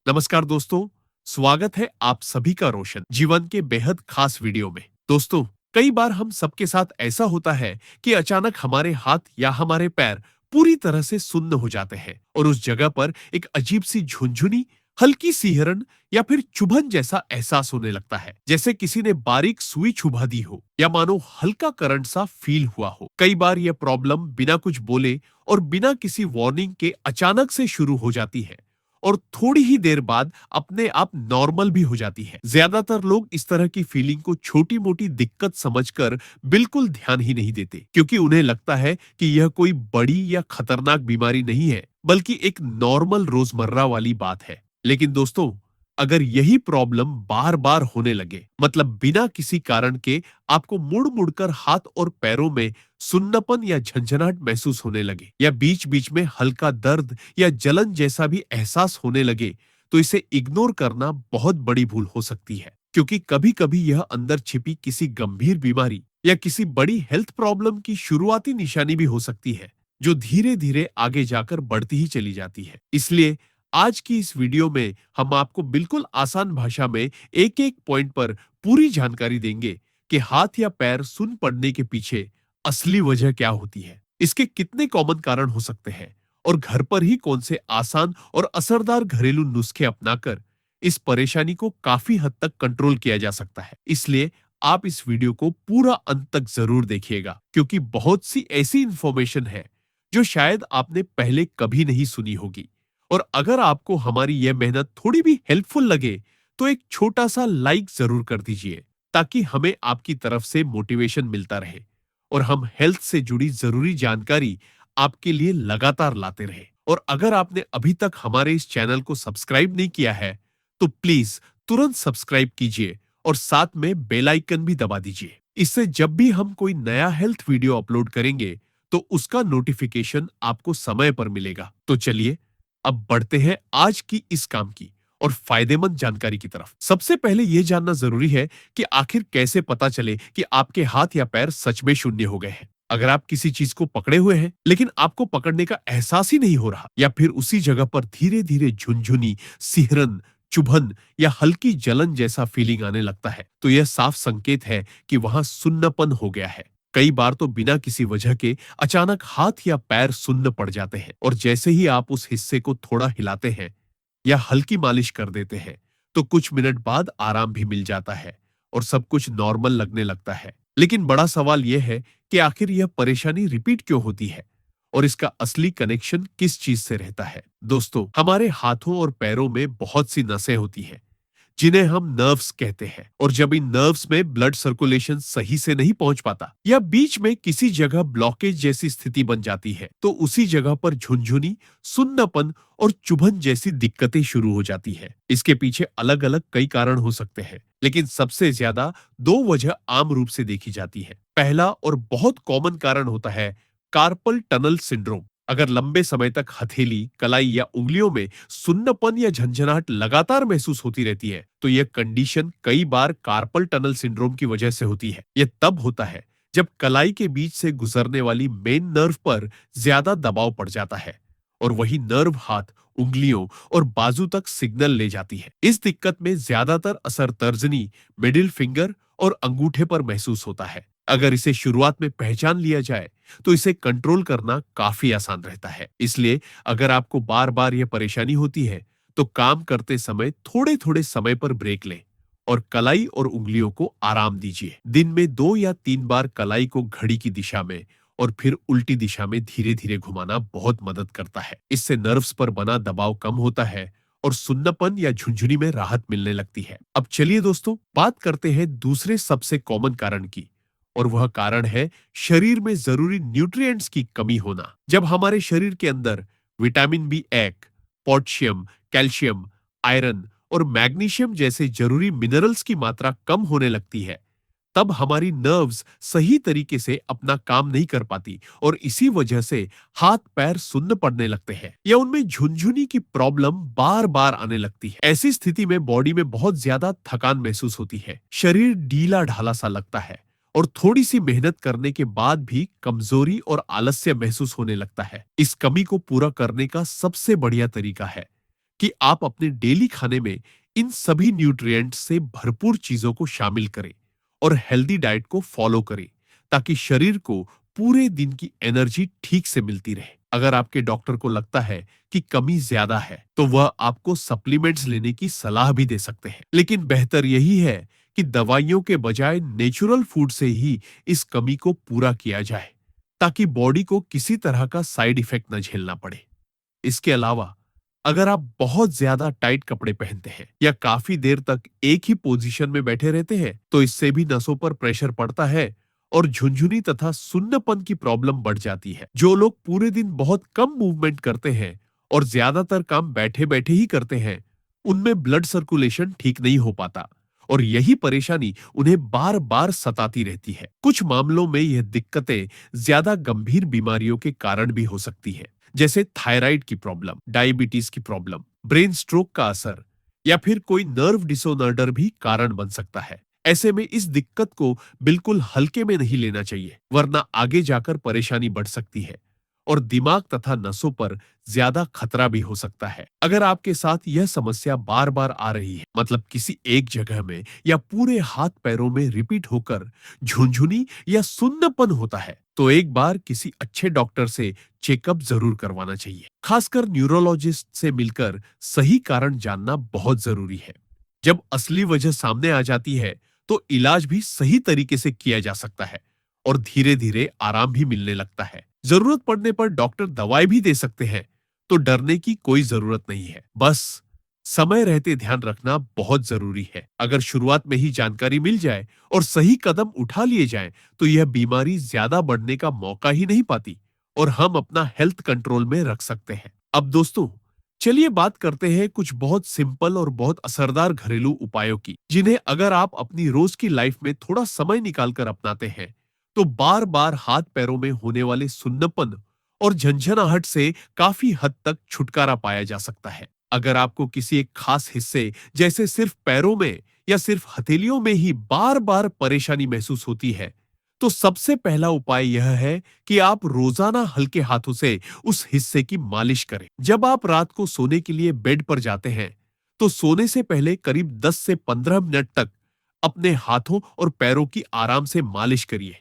नमस्कार दोस्तों, स्वागत है आप सभी का रोशन जीवन के बेहद खास वीडियो में। दोस्तों, कई बार हम सबके साथ ऐसा होता है कि अचानक हमारे हाथ या हमारे पैर पूरी तरह से सुन्न हो जाते हैं और उस जगह पर एक अजीब सी झुनझुनी, हल्की सी हिरन या फिर चुभन जैसा एहसास होने लगता है, जैसे किसी ने बारीक सुई चुभा दी हो या मानो हल्का करंट सा फील हुआ हो। कई बार यह प्रॉब्लम बिना कुछ बोले और बिना किसी वार्निंग के अचानक से शुरू हो जाती है और थोड़ी ही देर बाद अपने आप नॉर्मल भी हो जाती है। ज्यादातर लोग इस तरह की फीलिंग को छोटी मोटी दिक्कत समझकर बिल्कुल ध्यान ही नहीं देते, क्योंकि उन्हें लगता है कि यह कोई बड़ी या खतरनाक बीमारी नहीं है, बल्कि एक नॉर्मल रोजमर्रा वाली बात है। लेकिन दोस्तों, अगर यही प्रॉब्लम बार बार होने लगे, मतलब बिना किसी कारण के आपको मुड़ मुड़कर हाथ और पैरों में सुन्नपन या झंझनाहट महसूस होने लगे या बीच बीच में हल्का दर्द या जलन जैसा भी एहसास होने लगे, तो इसे इग्नोर करना बहुत बड़ी भूल हो सकती है, क्योंकि कभी कभी यह अंदर छिपी किसी गंभीर बीमारी या किसी बड़ी हेल्थ प्रॉब्लम की शुरुआती निशानी भी हो सकती है, जो धीरे धीरे आगे जाकर बढ़ती ही चली जाती है। इसलिए आज की इस वीडियो में हम आपको बिल्कुल आसान भाषा में एक एक पॉइंट पर पूरी जानकारी देंगे कि हाथ या पैर सुन पड़ने के पीछे असली वजह क्या होती है, इसके कितने कॉमन कारण हो सकते हैं और घर पर ही कौन से आसान और असरदार घरेलू नुस्खे अपनाकर इस परेशानी को काफी हद तक कंट्रोल किया जा सकता है। इसलिए आप इस वीडियो को पूरा अंत तक जरूर देखिएगा, क्योंकि बहुत सी ऐसी इंफॉर्मेशन है जो शायद आपने पहले कभी नहीं सुनी होगी। और अगर आपको हमारी यह मेहनत थोड़ी भी हेल्पफुल लगे, तो एक छोटा सा लाइक जरूर कर दीजिए, ताकि हमें आपकी तरफ से मोटिवेशन मिलता रहे और हम हेल्थ से जुड़ी जरूरी जानकारी आपके लिए लगातार लाते रहे। और अगर आपने अभी तक हमारे इस चैनल को सब्सक्राइब नहीं किया है, तो प्लीज तुरंत सब्सक्राइब कीजिए और साथ में बेल आइकन भी दबा दीजिए। इससे जब भी हम कोई नया हेल्थ वीडियो अपलोड करेंगे, तो उसका नोटिफिकेशन आपको समय पर मिलेगा। तो चलिए अब बढ़ते हैं आज की इस काम की और फायदेमंद जानकारी की तरफ। सबसे पहले यह जानना जरूरी है कि आखिर कैसे पता चले कि आपके हाथ या पैर सच में शून्य हो गए हैं। अगर आप किसी चीज को पकड़े हुए हैं लेकिन आपको पकड़ने का एहसास ही नहीं हो रहा, या फिर उसी जगह पर धीरे धीरे झुनझुनी, सिहरन, चुभन या हल्की जलन जैसा फीलिंग आने लगता है, तो यह साफ संकेत है कि वहां सुन्नपन हो गया है। कई बार तो बिना किसी वजह के अचानक हाथ या पैर सुन्न पड़ जाते हैं और जैसे ही आप उस हिस्से को थोड़ा हिलाते हैं या हल्की मालिश कर देते हैं, तो कुछ मिनट बाद आराम भी मिल जाता है और सब कुछ नॉर्मल लगने लगता है। लेकिन बड़ा सवाल यह है कि आखिर यह परेशानी रिपीट क्यों होती है और इसका असली कनेक्शन किस चीज से रहता है। दोस्तों, हमारे हाथों और पैरों में बहुत सी नसें होती हैं, जिन्हें हम नर्व्स कहते हैं, और जब इन नर्व्स में ब्लड सर्कुलेशन सही से नहीं पहुंच पाता या बीच में किसी जगह ब्लॉकेज जैसी स्थिति बन जाती है, तो उसी जगह पर झुनझुनी, सुन्नपन और चुभन जैसी दिक्कतें शुरू हो जाती है। इसके पीछे अलग अलग कई कारण हो सकते हैं, लेकिन सबसे ज्यादा दो वजह आम रूप से देखी जाती है। पहला और बहुत कॉमन कारण होता है कार्पल टनल सिंड्रोम। अगर लंबे समय तक हथेली, कलाई या उंगलियों में सुन्नपन या झंझनाहट लगातार महसूस होती रहती है, तो यह कंडीशन कई बार कार्पल टनल सिंड्रोम की वजह से होती है। यह तब होता है जब कलाई के बीच से गुजरने वाली मेन नर्व पर ज्यादा दबाव पड़ जाता है और वही नर्व हाथ, उंगलियों और बाजू तक सिग्नल ले जाती है। इस दिक्कत में ज्यादातर असर तर्जनी, मिडिल फिंगर और अंगूठे पर महसूस होता है। अगर इसे शुरुआत में पहचान लिया जाए, तो इसे कंट्रोल करना काफी आसान रहता है। इसलिए अगर आपको बार बार यह परेशानी होती है, तो काम करते समय थोड़े थोड़े समय पर ब्रेक लें और कलाई और उंगलियों को आराम दीजिए। दिन में 2 या 3 बार कलाई को घड़ी की दिशा में और फिर उल्टी दिशा में धीरे धीरे घुमाना बहुत मदद करता है। इससे नर्व्स पर बना दबाव कम होता है और सुन्नपन या झुंझुनी में राहत मिलने लगती है। अब चलिए दोस्तों, बात करते हैं दूसरे सबसे कॉमन कारण की, और वह कारण है शरीर में जरूरी न्यूट्रिएंट्स की कमी होना। जब हमारे शरीर के अंदर vitamin B1, potassium, calcium, iron और मैग्नीशियम जैसे जरूरी मिनरल्स की मात्रा कम होने लगती है, तब हमारी नर्व्स सही तरीके से अपना काम नहीं कर पाती और इसी वजह से हाथ पैर सुन्न पड़ने लगते हैं या उनमें झुनझुनी की प्रॉब्लम बार बार आने लगती है। ऐसी स्थिति में बॉडी में बहुत ज्यादा थकान महसूस होती है, शरीर ढीला ढाला सा लगता है और थोड़ी सी मेहनत करने के बाद भी कमजोरी और आलस्य महसूस होने लगता है। इस कमी को पूरा करने का सबसे बढ़िया तरीका है कि आप अपने डेली खाने में इन सभी न्यूट्रिएंट्स से भरपूर चीजों को शामिल करें और हेल्दी डाइट को फॉलो करें, ताकि शरीर को पूरे दिन की एनर्जी ठीक से मिलती रहे। अगर आपके डॉक्टर को लगता है कि कमी ज्यादा है, तो वह आपको सप्लीमेंट्स लेने की सलाह भी दे सकते हैं। लेकिन बेहतर यही है कि दवाइयों के बजाय नेचुरल फूड से ही इस कमी को पूरा किया जाए, ताकि बॉडी को किसी तरह का साइड इफेक्ट न झेलना पड़े। इसके अलावा अगर आप बहुत ज्यादा टाइट कपड़े पहनते हैं या काफी देर तक एक ही पोजीशन में बैठे रहते हैं, तो इससे भी नसों पर प्रेशर पड़ता है और झुनझुनी तथा सुन्नपन की प्रॉब्लम बढ़ जाती है। जो लोग पूरे दिन बहुत कम मूवमेंट करते हैं और ज्यादातर काम बैठे बैठे ही करते हैं, उनमें ब्लड सर्कुलेशन ठीक नहीं हो पाता और यही परेशानी उन्हें बार बार सताती रहती है। कुछ मामलों में यह दिक्कतें ज्यादा गंभीर बीमारियों के कारण भी हो सकती है, जैसे थायराइड की प्रॉब्लम, डायबिटीज की प्रॉब्लम, ब्रेन स्ट्रोक का असर या फिर कोई नर्व डिसऑर्डर भी कारण बन सकता है। ऐसे में इस दिक्कत को बिल्कुल हल्के में नहीं लेना चाहिए, वरना आगे जाकर परेशानी बढ़ सकती है और दिमाग तथा नसों पर ज्यादा खतरा भी हो सकता है। अगर आपके साथ यह समस्या बार बार आ रही है, मतलब किसी एक जगह में या पूरे हाथ पैरों में रिपीट होकर झुनझुनी या सुन्नपन होता है, तो एक बार किसी अच्छे डॉक्टर से चेकअप जरूर करवाना चाहिए। खासकर न्यूरोलॉजिस्ट से मिलकर सही कारण जानना बहुत जरूरी है। जब असली वजह सामने आ जाती है, तो इलाज भी सही तरीके से किया जा सकता है और धीरे धीरे आराम भी मिलने लगता है। जरूरत पड़ने पर डॉक्टर दवाई भी दे सकते हैं, तो डरने की कोई जरूरत नहीं है। बस समय रहते ध्यान रखना बहुत जरूरी है। अगर शुरुआत में ही जानकारी मिल जाए और सही कदम उठा लिए जाएं, तो यह बीमारी ज्यादा बढ़ने का मौका ही नहीं पाती और हम अपना हेल्थ कंट्रोल में रख सकते हैं। अब दोस्तों, चलिए बात करते हैं कुछ बहुत सिंपल और बहुत असरदार घरेलू उपायों की, जिन्हें अगर आप अपनी रोज की लाइफ में थोड़ा समय निकालकर अपनाते हैं, तो बार बार हाथ पैरों में होने वाले सुन्नपन और झंझनाहट से काफी हद तक छुटकारा पाया जा सकता है। अगर आपको किसी एक खास हिस्से, जैसे सिर्फ पैरों में या सिर्फ हथेलियों में ही बार बार परेशानी महसूस होती है, तो सबसे पहला उपाय यह है कि आप रोजाना हल्के हाथों से उस हिस्से की मालिश करें। जब आप रात को सोने के लिए बेड पर जाते हैं, तो सोने से पहले करीब 10 से 15 मिनट तक अपने हाथों और पैरों की आराम से मालिश करिए।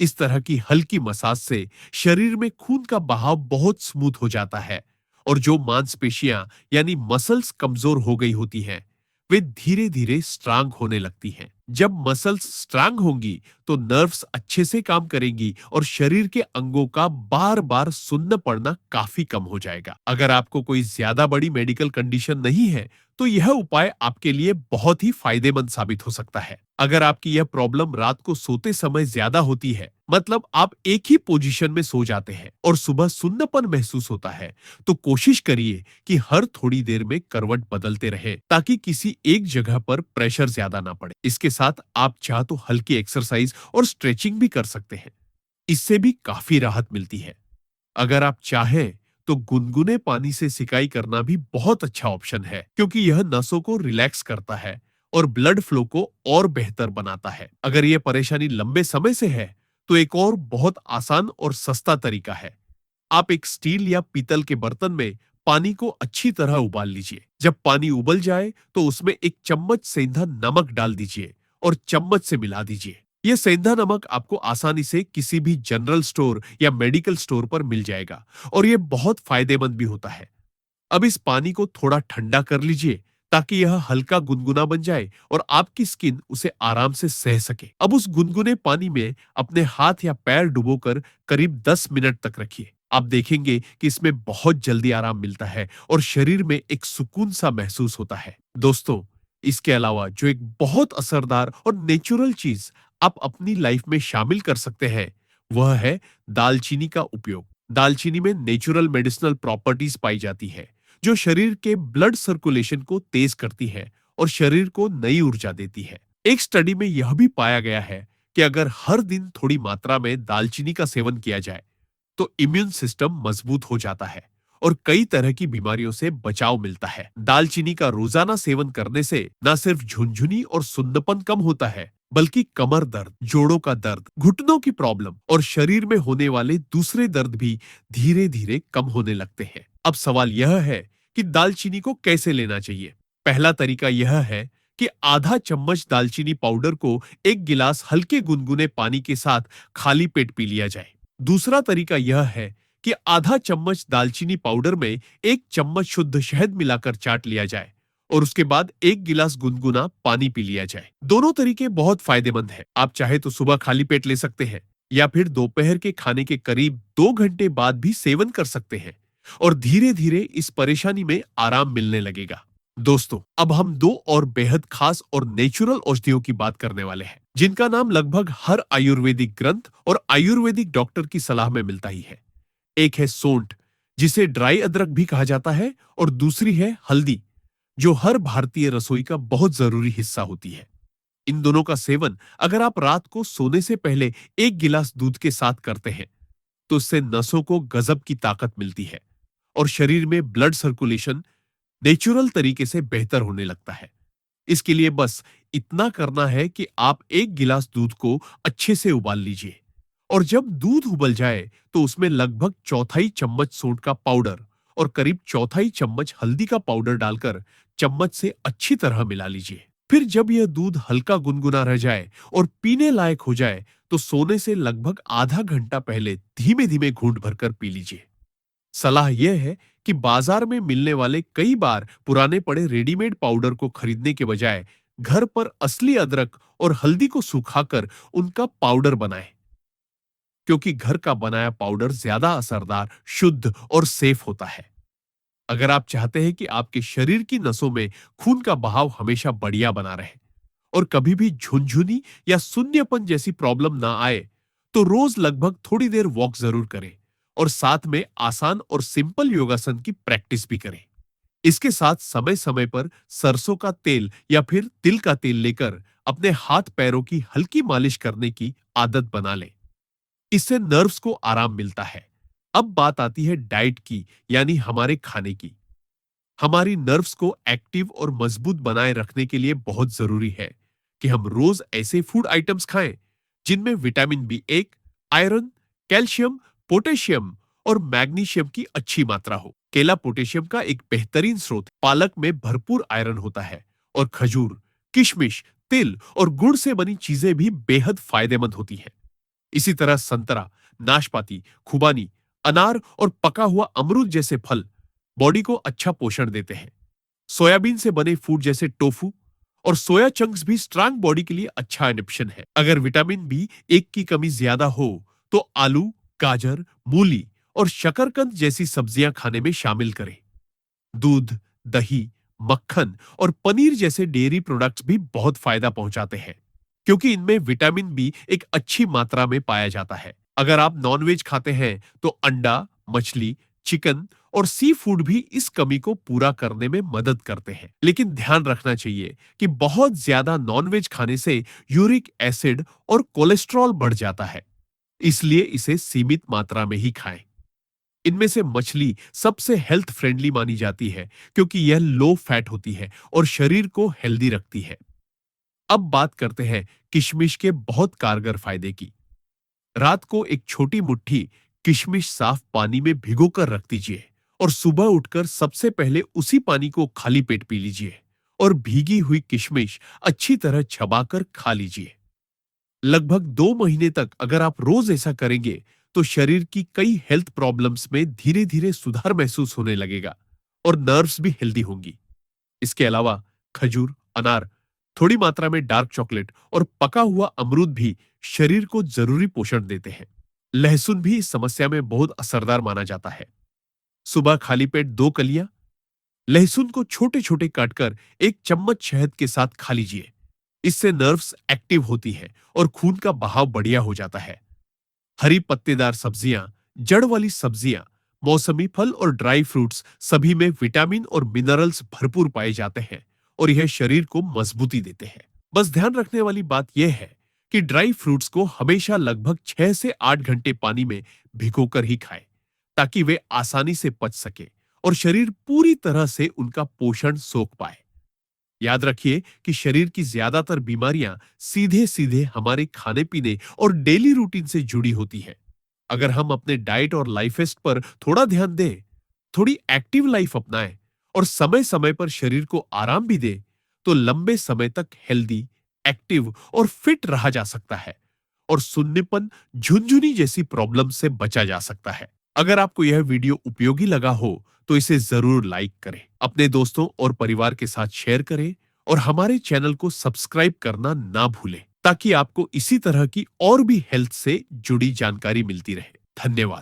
इस तरह की हल्की मसाज से शरीर में खून का बहाव बहुत स्मूथ हो जाता है और जो मांसपेशियां यानी मसल्स कमजोर हो गई होती हैं, वे धीरे धीरे स्ट्रांग होने लगती हैं। जब मसल्स स्ट्रांग होंगी, तो नर्व्स अच्छे से काम करेंगी और शरीर के अंगों का बार बार सुन्न पड़ना काफी कम हो जाएगा। अगर आपको कोई ज्यादा बड़ी मेडिकल कंडीशन नहीं है, तो यह उपाय आपके लिए बहुत ही फायदेमंद साबित हो सकता है। अगर आपकी यह प्रॉब्लम रात को सोते समय ज्यादा होती है, मतलब आप एक ही पोजीशन में सो जाते हैं और सुबह सुन्नपन महसूस होता है, तो कोशिश करिए कि हर थोड़ी देर में करवट बदलते रहे, ताकि किसी एक जगह पर प्रेशर ज्यादा ना पड़े। इसके साथ आप चाह तो हल्की एक्सरसाइज और स्ट्रेचिंग भी कर सकते हैं, इससे भी काफी राहत मिलती है। अगर आप चाहें, तो गुनगुने पानी से सिकाई करना भी बहुत अच्छा ऑप्शन है, क्योंकि यह नसों को रिलैक्स करता है और ब्लड फ्लो को और बेहतर बनाता है। अगर यह परेशानी लंबे समय से है, तो एक और बहुत आसान और सस्ता तरीका है। आप एक स्टील या पीतल के बर्तन में पानी को अच्छी तरह उबाल लीजिए। जब पानी उबल जाए, तो उसमें एक चम्मच सेंधा नमक डाल दीजिए और चम्मच से मिला दीजिए। यह सेंधा नमक आपको आसानी से किसी भी जनरल स्टोर या मेडिकल स्टोर पर मिल जाएगा और यह बहुत फायदेमंद भी होता है। अब इस पानी को थोड़ा ठंडा कर लीजिए, ताकि यह हल्का गुनगुना बन जाए और आपकी स्किन उसे आराम से सह सके। अब उस गुनगुने पानी में अपने हाथ या पैर डुबोकर करीब 10 मिनट तक रखिए। आप देखेंगे कि इसमें बहुत जल्दी आराम मिलता है और शरीर में एक सुकून सा महसूस होता है। दोस्तों, इसके अलावा जो एक बहुत असरदार और नेचुरल चीज आप अपनी लाइफ में शामिल कर सकते हैं, वह है दालचीनी का उपयोग। दालचीनी में नेचुरल मेडिसिनल प्रॉपर्टीज पाई जाती है, जो शरीर के ब्लड सर्कुलेशन को तेज करती है और शरीर को नई ऊर्जा देती है। एक स्टडी में यह भी पाया गया है कि अगर हर दिन थोड़ी मात्रा में दालचीनी का सेवन किया जाए, तो इम्यून सिस्टम मजबूत हो जाता है और कई तरह की बीमारियों से बचाव मिलता है। दालचीनी का रोजाना सेवन करने से न सिर्फ झुनझुनी और सुन्नपन कम होता है, बल्कि कमर दर्द, जोड़ों का दर्द, घुटनों की प्रॉब्लम और शरीर में होने वाले दूसरे दर्द भी धीरे धीरे कम होने लगते हैं। अब सवाल यह है कि दालचीनी को कैसे लेना चाहिए। पहला तरीका यह है कि आधा चम्मच दालचीनी पाउडर को एक गिलास हल्के गुनगुने पानी के साथ खाली पेट पी लिया जाए। दूसरा तरीका यह है कि आधा चम्मच दालचीनी पाउडर में एक चम्मच शुद्ध शहद मिलाकर चाट लिया जाए और उसके बाद एक गिलास गुनगुना पानी पी लिया जाए। दोनों तरीके बहुत फायदेमंद हैं। आप चाहे तो सुबह खाली पेट ले सकते हैं या फिर दोपहर के खाने के करीब 2 घंटे बाद भी सेवन कर सकते हैं और धीरे धीरे इस परेशानी में आराम मिलने लगेगा। दोस्तों, अब हम दो और बेहद खास और नेचुरल औषधियों की बात करने वाले हैं, जिनका नाम लगभग हर आयुर्वेदिक ग्रंथ और आयुर्वेदिक डॉक्टर की सलाह में मिलता ही है। एक है सोंठ, जिसे ड्राई अदरक भी कहा जाता है, और दूसरी है हल्दी, जो हर भारतीय रसोई का बहुत जरूरी हिस्सा होती है। इन दोनों का सेवन अगर आप रात को सोने से पहले एक गिलास दूध के साथ करते हैं, तो उससे नसों को गजब की ताकत मिलती है और शरीर में ब्लड सर्कुलेशन नेचुरल तरीके से बेहतर होने लगता है। इसके लिए बस इतना करना है कि आप एक गिलास दूध को अच्छे से उबाल लीजिए और जब दूध उबल जाए तो उसमें लगभग चौथाई चम्मच सोंठ का पाउडर और करीब चौथाई चम्मच हल्दी का पाउडर डालकर चम्मच से अच्छी तरह मिला लीजिए। फिर जब यह दूध हल्का गुनगुना रह जाए और पीने लायक हो जाए तो सोने से लगभग आधा घंटा पहले धीमे धीमे घूंट भरकर पी लीजिए। सलाह यह है कि बाजार में मिलने वाले कई बार पुराने पड़े रेडीमेड पाउडर को खरीदने के बजाय घर पर असली अदरक और हल्दी को सुखाकर उनका पाउडर बनाएं, क्योंकि घर का बनाया पाउडर ज्यादा असरदार, शुद्ध और सेफ होता है। अगर आप चाहते हैं कि आपके शरीर की नसों में खून का बहाव हमेशा बढ़िया बना रहे और कभी भी झुनझुनी या शून्यपन जैसी प्रॉब्लम ना आए, तो रोज लगभग थोड़ी देर वॉक जरूर करें और साथ में आसान और सिंपल योगासन की प्रैक्टिस भी करें। इसके साथ समय समय पर सरसों का तेल या फिर तिल का तेल लेकर अपने हाथ पैरों की हल्की मालिश करने की आदत बना लें। इससे नर्व्स को आराम मिलता है। अब बात आती है डाइट की, यानी हमारे खाने की। हमारी नर्व्स को एक्टिव और मजबूत बनाए रखने के लिए बहुत जरूरी है कि हम रोज ऐसे फूड आइटम्स खाएं जिनमें vitamin B1, iron, calcium, potassium और मैग्नीशियम की अच्छी मात्रा हो। केला पोटेशियम का एक बेहतरीन स्रोत, पालक में भरपूर आयरन होता है और खजूर, किशमिश, तिल और गुड़ से बनी चीजें भी बेहद फायदेमंद होती हैं। इसी तरह संतरा, नाशपाती, खुबानी, अनार और पका हुआ अमरूद जैसे फल बॉडी को अच्छा पोषण देते हैं। सोयाबीन से बने फूड जैसे टोफू और सोया चंक्स भी स्ट्रांग बॉडी के लिए अच्छा ऑप्शन है। अगर विटामिन बी1 की कमी ज्यादा हो तो आलू, गाजर, मूली और शकरकंद जैसी सब्जियां खाने में शामिल करें। दूध, दही, मक्खन और पनीर जैसे डेयरी प्रोडक्ट्स भी बहुत फायदा पहुंचाते हैं, क्योंकि इनमें विटामिन बी एक अच्छी मात्रा में पाया जाता है। अगर आप नॉनवेज खाते हैं तो अंडा, मछली, चिकन और सी फूड भी इस कमी को पूरा करने में मदद करते हैं। लेकिन ध्यान रखना चाहिए कि बहुत ज्यादा नॉनवेज खाने से यूरिक एसिड और कोलेस्ट्रॉल बढ़ जाता है, इसलिए इसे सीमित मात्रा में ही खाएं। इनमें से मछली सबसे हेल्थ फ्रेंडली मानी जाती है, क्योंकि यह लो फैट होती है और शरीर को हेल्दी रखती है। अब बात करते हैं किशमिश के बहुत कारगर फायदे की। रात को एक छोटी मुट्ठी किशमिश साफ पानी में भिगोकर रख दीजिए और सुबह उठकर सबसे पहले उसी पानी को खाली पेट पी लीजिए और भीगी हुई किशमिश अच्छी तरह चबाकर खा लीजिए। लगभग 2 महीने तक अगर आप रोज ऐसा करेंगे तो शरीर की कई हेल्थ प्रॉब्लम्स में धीरे धीरे सुधार महसूस होने लगेगा और नर्व्स भी हेल्दी होंगी। इसके अलावा खजूर, अनार, थोड़ी मात्रा में डार्क चॉकलेट और पका हुआ अमरूद भी शरीर को जरूरी पोषण देते हैं। लहसुन भी इस समस्या में बहुत असरदार माना जाता है। सुबह खाली पेट 2 कलियां लहसुन को छोटे छोटे काटकर एक चम्मच शहद के साथ खा लीजिए। इससे नर्व्स एक्टिव होती है और खून का बहाव बढ़िया हो जाता है। हरी पत्तेदार सब्जियां, जड़ वाली सब्जियां, मौसमी फल और ड्राई फ्रूट्स सभी में विटामिन और मिनरल्स भरपूर पाए जाते हैं और यह शरीर को मजबूती देते हैं। बस ध्यान रखने वाली बात यह है कि ड्राई फ्रूट्स को हमेशा लगभग 6 से 8 घंटे पानी में भिगोकर ही खाएं, ताकि वे आसानी से पच सके और शरीर पूरी तरह से उनका पोषण सोख पाए। याद रखिए कि शरीर की ज्यादातर बीमारियां सीधे सीधे हमारे खाने पीने और डेली रूटीन से जुड़ी होती हैं। अगर हम अपने डाइट और लाइफस्टाइल पर थोड़ा ध्यान दें, थोड़ी एक्टिव लाइफ अपनाएं और समय समय पर शरीर को आराम भी दे तो लंबे समय तक हेल्दी, एक्टिव और फिट रहा जा सकता है और सुन्नीपन, झुनझुनी जैसी प्रॉब्लम से बचा जा सकता है। अगर आपको यह वीडियो उपयोगी लगा हो तो इसे जरूर लाइक करें, अपने दोस्तों और परिवार के साथ शेयर करें और हमारे चैनल को सब्सक्राइब करना ना भूलें ताकि आपको इसी तरह की और भी हेल्थ से जुड़ी जानकारी मिलती रहे। धन्यवाद।